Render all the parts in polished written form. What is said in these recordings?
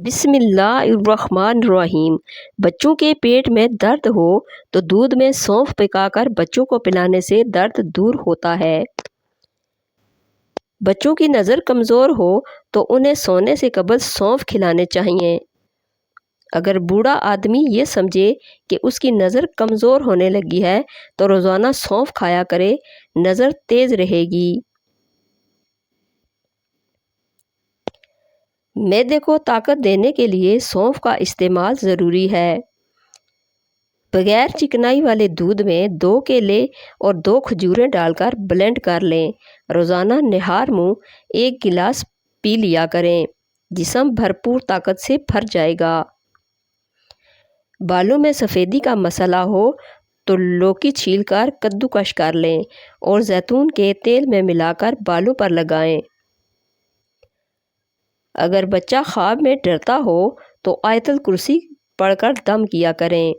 بسم اللہ الرحمن الرحیم۔ بچوں کے پیٹ میں درد ہو تو دودھ میں سونف پکا کر بچوں کو پلانے سے درد دور ہوتا ہے۔ بچوں کی نظر کمزور ہو تو انہیں سونے سے قبل سونف کھلانے چاہیے۔ اگر بوڑھا آدمی یہ سمجھے کہ اس کی نظر کمزور ہونے لگی ہے تو روزانہ سونف کھایا کرے، نظر تیز رہے گی۔ معدے کو طاقت دینے کے لیے سونف کا استعمال ضروری ہے۔ بغیر چکنائی والے دودھ میں 2 کیلے اور 2 کھجوریں ڈال کر بلینڈ کر لیں۔ روزانہ نہار منہ 1 گلاس پی لیا کریں، جسم بھرپور طاقت سے بھر جائے گا۔ بالوں میں سفیدی کا مسئلہ ہو تو لوکی چھیل کر کدوکش کر لیں اور زیتون کے تیل میں ملا کر بالوں پر لگائیں۔ اگر بچہ خواب میں ڈرتا ہو تو آیت الکرسی پڑھ کر دم کیا کریں۔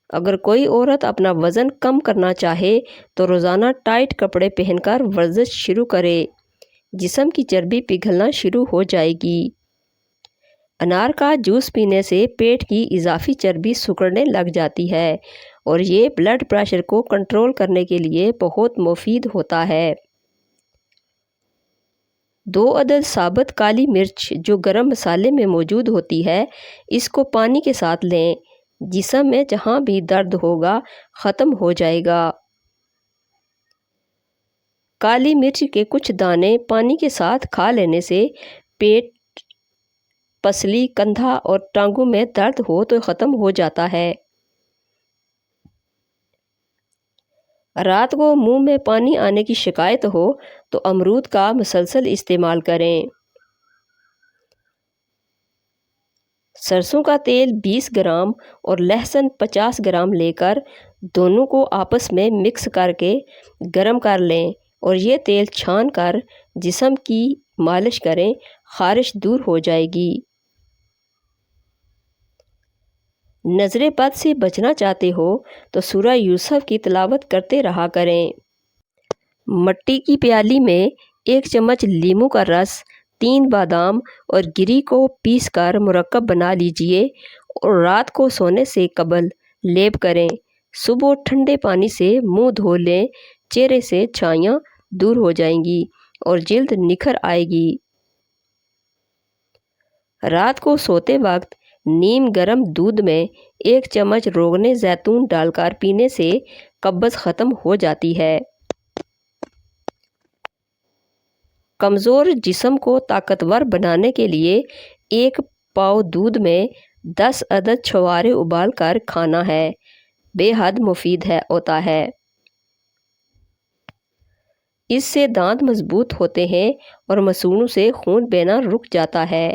اگر کوئی عورت اپنا وزن کم کرنا چاہے تو روزانہ ٹائٹ کپڑے پہن کر ورزش شروع کرے، جسم کی چربی پگھلنا شروع ہو جائے گی۔ انار کا جوس پینے سے پیٹ کی اضافی چربی سکڑنے لگ جاتی ہے اور یہ بلڈ پریشر کو کنٹرول کرنے کے لیے بہت مفید ہوتا ہے۔ 2 عدد ثابت کالی مرچ جو گرم مسالے میں موجود ہوتی ہے، اس کو پانی کے ساتھ لیں، جسم میں جہاں بھی درد ہوگا ختم ہو جائے گا۔ کالی مرچ کے کچھ دانے پانی کے ساتھ کھا لینے سے پیٹ، پسلی، کندھا اور ٹانگوں میں درد ہو تو ختم ہو جاتا ہے۔ رات کو منہ میں پانی آنے کی شکایت ہو تو امرود کا مسلسل استعمال کریں۔ سرسوں کا تیل 20 گرام اور لہسن 50 گرام لے کر دونوں کو آپس میں مکس کر کے گرم کر لیں اور یہ تیل چھان کر جسم کی مالش کریں، خارش دور ہو جائے گی۔ نظر بد سے بچنا چاہتے ہو تو سورہ یوسف کی تلاوت کرتے رہا کریں۔ مٹی کی پیالی میں 1 چمچ لیموں کا رس، 3 بادام اور گری کو پیس کر مرکب بنا لیجئے اور رات کو سونے سے قبل لیپ کریں۔ صبح ٹھنڈے پانی سے منہ دھو لیں، چہرے سے چھائیاں دور ہو جائیں گی اور جلد نکھر آئے گی۔ رات کو سوتے وقت نیم گرم دودھ میں 1 چمچ روغن زیتون ڈال کر پینے سے قبض ختم ہو جاتی ہے۔ کمزور جسم کو طاقتور بنانے کے لیے 1 پاؤ دودھ میں 10 عدد چھوارے ابال کر کھانا ہے، بے حد مفید ہوتا ہے۔ اس سے دانت مضبوط ہوتے ہیں اور مسوڑھوں سے خون بہنا رک جاتا ہے۔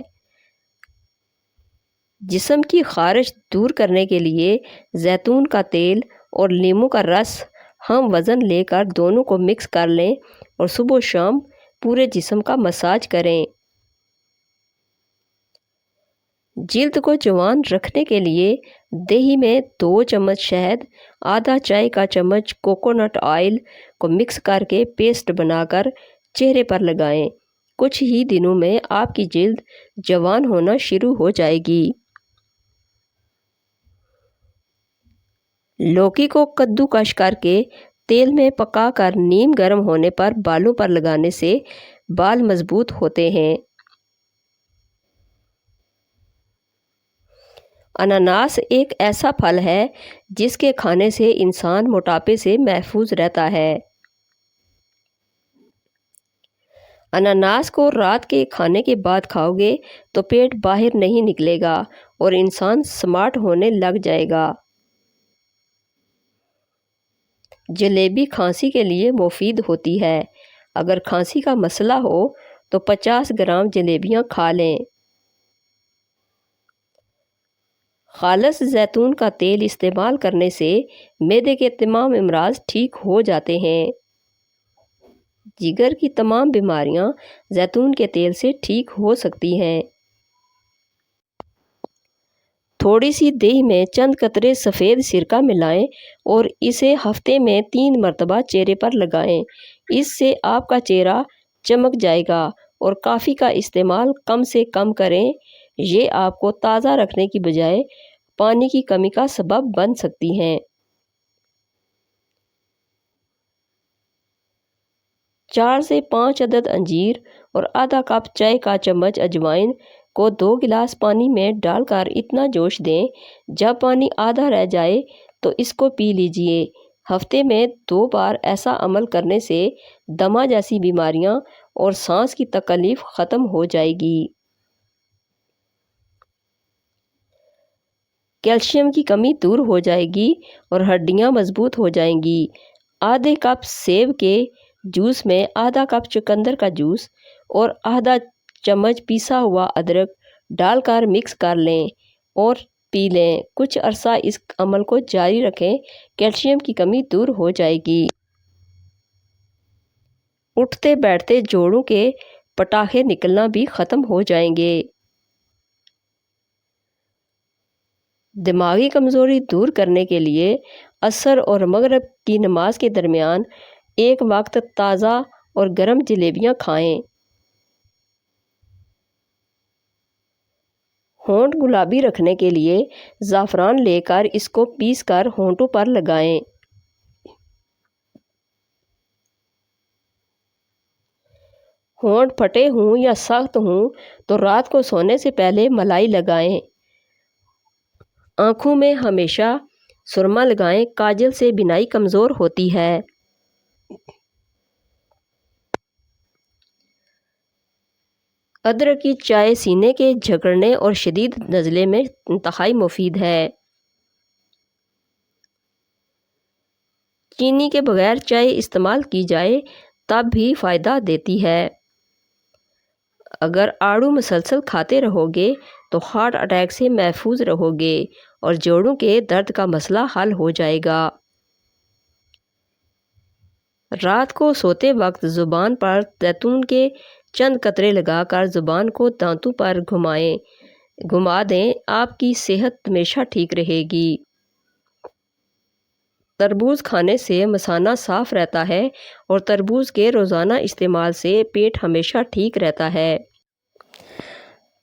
جسم کی خارش دور کرنے کے لیے زیتون کا تیل اور لیموں کا رس ہم وزن لے کر دونوں کو مکس کر لیں اور صبح و شام پورے جسم کا مساج کریں۔ جلد کو جوان رکھنے کے لیے دہی میں 2 چمچ شہد، آدھا چائے کا چمچ کوکونٹ آئل کو مکس کر کے پیسٹ بنا کر چہرے پر لگائیں۔ کچھ ہی دنوں میں آپ کی جلد جوان ہونا شروع ہو جائے گی۔ لوکی کو کدوکش کر کے تیل میں پکا کر نیم گرم ہونے پر بالوں پر لگانے سے بال مضبوط ہوتے ہیں۔ اناناس ایک ایسا پھل ہے جس کے کھانے سے انسان موٹاپے سے محفوظ رہتا ہے۔ اناناس کو رات کے کھانے کے بعد کھاؤ گے تو پیٹ باہر نہیں نکلے گا اور انسان سمارٹ ہونے لگ جائے گا۔ جلیبی کھانسی کے لیے مفید ہوتی ہے۔ اگر کھانسی کا مسئلہ ہو تو 50 گرام جلیبیاں کھا لیں۔ خالص زیتون کا تیل استعمال کرنے سے معدے کے تمام امراض ٹھیک ہو جاتے ہیں۔ جگر کی تمام بیماریاں زیتون کے تیل سے ٹھیک ہو سکتی ہیں۔ تھوڑی سی دہی میں چند قطرے سفید سرکہ ملائیں اور اسے ہفتے میں 3 مرتبہ چہرے پر لگائیں۔ اس سے آپ کا چہرہ چمک جائے گا اور کافی کا استعمال کم سے کم کریں، یہ آپ کو تازہ رکھنے کی بجائے پانی کی کمی کا سبب بن سکتی ہیں۔ 4 سے 5 عدد انجیر اور آدھا کپ چائے کا چمچ اجوائن کو 2 گلاس پانی میں ڈال کر اتنا جوش دیں، جب پانی آدھا رہ جائے تو اس کو پی لیجئے۔ ہفتے میں 2 بار ایسا عمل کرنے سے دمہ جیسی بیماریاں اور سانس کی تکلیف ختم ہو جائے گی۔ کیلشیم کی کمی دور ہو جائے گی اور ہڈیاں مضبوط ہو جائیں گی۔ آدھے کپ سیب کے جوس میں آدھا کپ چقندر کا جوس اور آدھا چمچ پیسا ہوا ادرک ڈال کر مکس کر لیں اور پی لیں۔ کچھ عرصہ اس عمل کو جاری رکھیں، کیلشیم کی کمی دور ہو جائے گی۔ اٹھتے بیٹھتے جوڑوں کے پٹاخے نکلنا بھی ختم ہو جائیں گے۔ دماغی کمزوری دور کرنے کے لیے عصر اور مغرب کی نماز کے درمیان ایک وقت تازہ اور گرم جلیبیاں کھائیں۔ ہونٹ گلابی رکھنے کے لیے زعفران لے کر اس کو پیس کر ہونٹوں پر لگائیں۔ ہونٹ پھٹے ہوں یا سخت ہوں تو رات کو سونے سے پہلے ملائی لگائیں۔ آنکھوں میں ہمیشہ سرما لگائیں، کاجل سے بینائی کمزور ہوتی ہے۔ ادرک کی چائے سینے کے جھکڑنے اور شدید نزلے میں انتہائی مفید ہے۔ چینی کے بغیر چائے استعمال کی جائے تب بھی فائدہ دیتی ہے۔ اگر آڑو مسلسل کھاتے رہو گے تو ہارٹ اٹیک سے محفوظ رہو گے اور جوڑوں کے درد کا مسئلہ حل ہو جائے گا۔ رات کو سوتے وقت زبان پر زیتون کے چند قطرے لگا کر زبان کو دانتوں پر گھما دیں، آپ کی صحت ہمیشہ ٹھیک رہے گی۔ تربوز کھانے سے مثانہ صاف رہتا ہے اور تربوز کے روزانہ استعمال سے پیٹ ہمیشہ ٹھیک رہتا ہے۔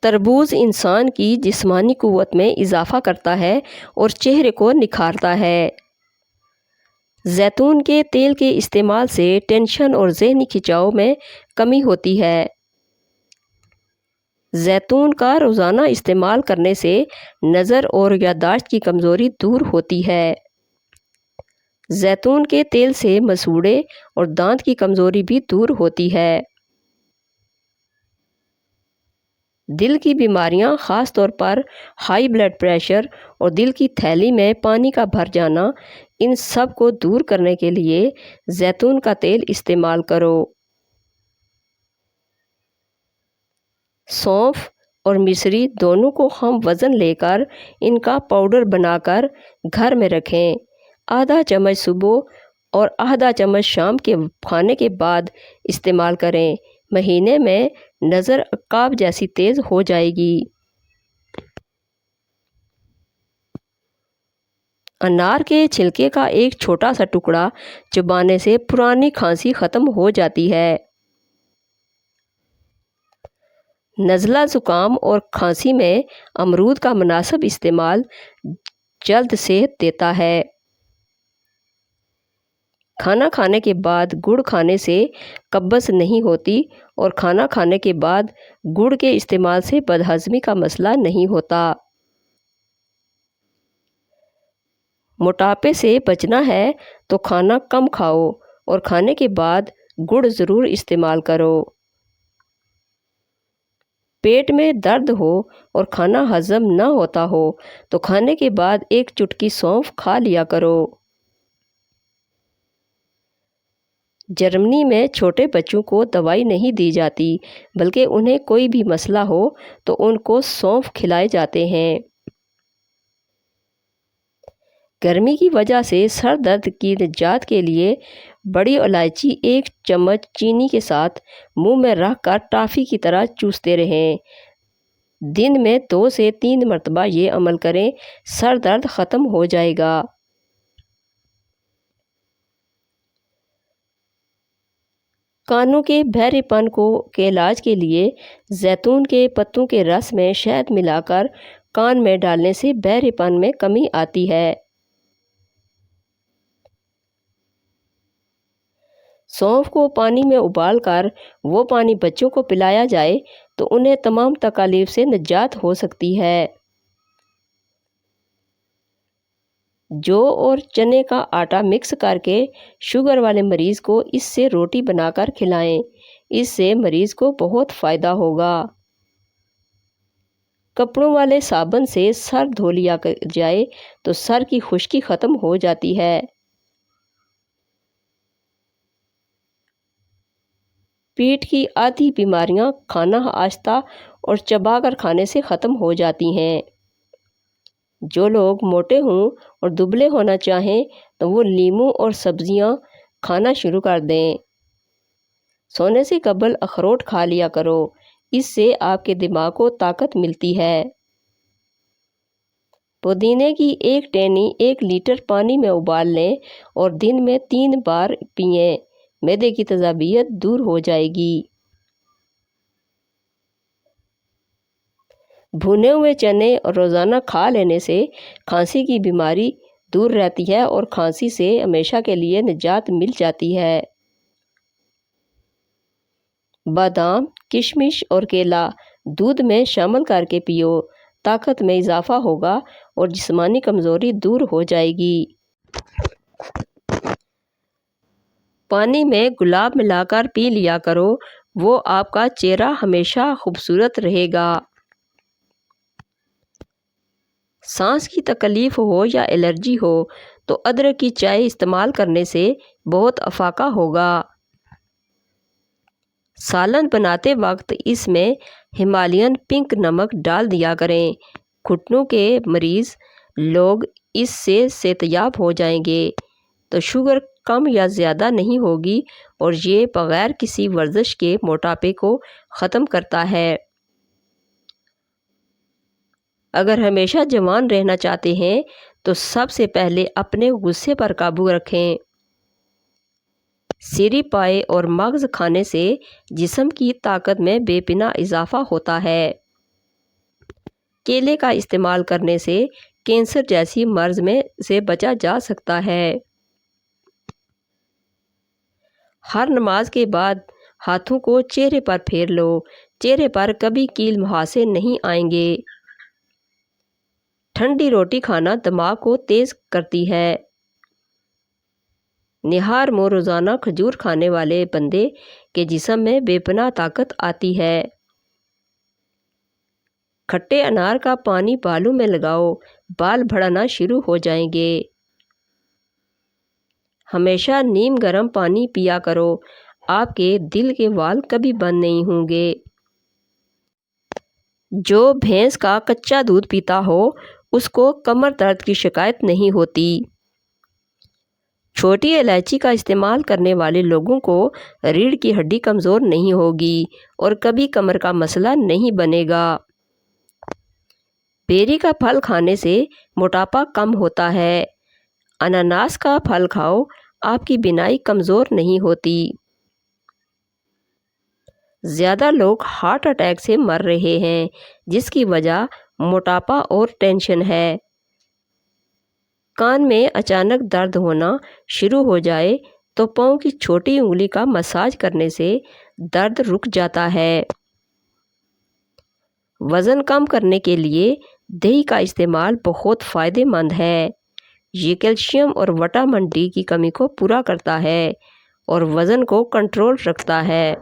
تربوز انسان کی جسمانی قوت میں اضافہ کرتا ہے اور چہرے کو نکھارتا ہے۔ زیتون کے تیل کے استعمال سے ٹینشن اور ذہنی کھنچاؤ میں کمی ہوتی ہے۔ زیتون کا روزانہ استعمال کرنے سے نظر اور یادداشت کی کمزوری دور ہوتی ہے۔ زیتون کے تیل سے مسوڑھے اور دانت کی کمزوری بھی دور ہوتی ہے۔ دل کی بیماریاں، خاص طور پر ہائی بلڈ پریشر اور دل کی تھیلی میں پانی کا بھر جانا، ان سب کو دور کرنے کے لیے زیتون کا تیل استعمال کرو۔ سونف اور مصری دونوں کو ہم وزن لے کر ان کا پاؤڈر بنا کر گھر میں رکھیں۔ آدھا چمچ صبح اور آدھا چمچ شام کے کھانے کے بعد استعمال کریں۔ مہینے میں نظر عقاب جیسی تیز ہو جائے گی۔ انار کے چھلکے کا ایک چھوٹا سا ٹکڑا چبانے سے پرانی کھانسی ختم ہو جاتی ہے۔ نزلہ، زکام اور کھانسی میں امرود کا مناسب استعمال جلد صحت دیتا ہے۔ کھانا کھانے کے بعد گڑ کھانے سے قبض نہیں ہوتی اور کھانا کھانے کے بعد گڑ کے استعمال سے بدہضمی کا مسئلہ نہیں ہوتا۔ موٹاپے سے بچنا ہے تو کھانا کم کھاؤ اور کھانے کے بعد گڑ ضرور استعمال کرو۔ پیٹ میں درد ہو اور کھانا ہضم نہ ہوتا ہو تو کھانے کے بعد ایک چٹکی سونف کھا لیا کرو۔ جرمنی میں چھوٹے بچوں کو دوائی نہیں دی جاتی، بلکہ انہیں کوئی بھی مسئلہ ہو تو ان کو سونف کھلائے جاتے ہیں۔ گرمی کی وجہ سے سر درد کی نجات کے لیے بڑی الائچی 1 چمچ چینی کے ساتھ منہ میں رکھ کر ٹافی کی طرح چوستے رہیں۔ دن میں 2 سے 3 مرتبہ یہ عمل کریں، سر درد ختم ہو جائے گا۔ کانوں کے بہرے پن کے علاج کے لیے زیتون کے پتوں کے رس میں شہد ملا کر کان میں ڈالنے سے بہرے پن میں کمی آتی ہے۔ سونف کو پانی میں ابال کر وہ پانی بچوں کو پلایا جائے تو انہیں تمام تکالیف سے نجات ہو سکتی ہے۔ جو اور چنے کا آٹا مکس کر کے شوگر والے مریض کو اس سے روٹی بنا کر کھلائیں، اس سے مریض کو بہت فائدہ ہوگا۔ کپڑوں والے صابن سے سر دھو لیا جائے تو سر کی خشکی ختم ہو جاتی ہے۔ پیٹ کی آدھی بیماریاں کھانا آہستہ اور چبا کر کھانے سے ختم ہو جاتی ہیں۔ جو لوگ موٹے ہوں اور دبلے ہونا چاہیں تو وہ لیموں اور سبزیاں کھانا شروع کر دیں۔ سونے سے قبل اخروٹ کھا لیا کرو، اس سے آپ کے دماغ کو طاقت ملتی ہے۔ پودینے کی ایک ٹہنی 1 لیٹر پانی میں ابال لیں اور دن میں 3 بار پئیں، معدے کی تیزابیت دور ہو جائے گی۔ بھنے ہوئے چنے روزانہ کھا لینے سے کھانسی کی بیماری دور رہتی ہے اور کھانسی سے ہمیشہ کے لیے نجات مل جاتی ہے۔ بادام، کشمش اور کیلا دودھ میں شامل کر کے پیو، طاقت میں اضافہ ہوگا اور جسمانی کمزوری دور ہو جائے گی۔ پانی میں گلاب ملا کر پی لیا کرو، وہ آپ کا چہرہ ہمیشہ خوبصورت رہے گا۔ سانس کی تکلیف ہو یا الرجی ہو تو ادرک کی چائے استعمال کرنے سے بہت افاقہ ہوگا۔ سالن بناتے وقت اس میں ہمالین پنک نمک ڈال دیا کریں، گھٹنوں کے مریض لوگ اس سے صحتیاب ہو جائیں گے تو شوگر کم یا زیادہ نہیں ہوگی اور یہ بغیر کسی ورزش کے موٹاپے کو ختم کرتا ہے۔ اگر ہمیشہ جوان رہنا چاہتے ہیں تو سب سے پہلے اپنے غصے پر قابو رکھیں۔ سیری پائے اور مغز کھانے سے جسم کی طاقت میں بے پناہ اضافہ ہوتا ہے۔ کیلے کا استعمال کرنے سے کینسر جیسی مرض سے بچا جا سکتا ہے۔ ہر نماز کے بعد ہاتھوں کو چہرے پر پھیر لو، چہرے پر کبھی کیل مہاسے نہیں آئیں گے۔ ٹھنڈی روٹی کھانا دماغ کو تیز کرتی ہے۔ نہار منہ روزانہ کھجور کھانے والے بندے کے جسم میں بے پناہ طاقت آتی ہے۔ کھٹے انار کا پانی بالوں میں لگاؤ، بال بڑھنا شروع ہو جائیں گے۔ ہمیشہ نیم گرم پانی پیا کرو، آپ کے دل کے وال کبھی بند نہیں ہوں گے۔ جو بھینس کا کچا دودھ پیتا ہو اس کو کمر درد کی شکایت نہیں ہوتی۔ چھوٹی الائچی کا استعمال کرنے والے لوگوں کو ریڑھ کی ہڈی کمزور نہیں ہوگی اور کبھی کمر کا مسئلہ نہیں بنے گا۔ بیری کا پھل کھانے سے موٹاپا کم ہوتا ہے۔ اناناس کا پھل کھاؤ، آپ کی بینائی کمزور نہیں ہوتی۔ زیادہ لوگ ہارٹ اٹیک سے مر رہے ہیں جس کی وجہ موٹاپا اور ٹینشن ہے۔ کان میں اچانک درد ہونا شروع ہو جائے تو پاؤں کی چھوٹی انگلی کا مساج کرنے سے درد رک جاتا ہے۔ وزن کم کرنے کے لیے دہی کا استعمال بہت فائدہ مند ہے۔ یہ کیلشیم اور وٹامن ڈی کی کمی کو پورا کرتا ہے اور وزن کو کنٹرول رکھتا ہے۔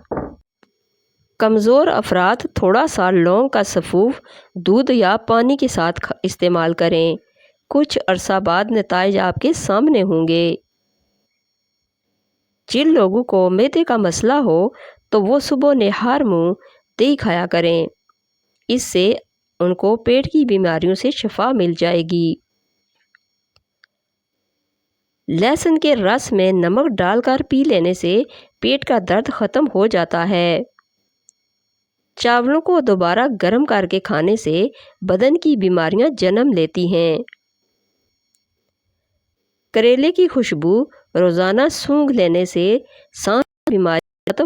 کمزور افراد تھوڑا سا لونگ کا سفوف دودھ یا پانی کے ساتھ استعمال کریں، کچھ عرصہ بعد نتائج آپ کے سامنے ہوں گے۔ جن لوگوں کو معدے کا مسئلہ ہو تو وہ صبح نہار منہ دہی کھایا کریں، اس سے ان کو پیٹ کی بیماریوں سے شفا مل جائے گی۔ لہسن کے رس میں نمک ڈال کر پی لینے سے پیٹ کا درد ختم ہو جاتا ہے۔ چاولوں کو دوبارہ گرم کر کے کھانے سے بدن کی بیماریاں جنم لیتی ہیں۔ کریلے کی خوشبو روزانہ سونگھ لینے سے سانس کی بیماری ختم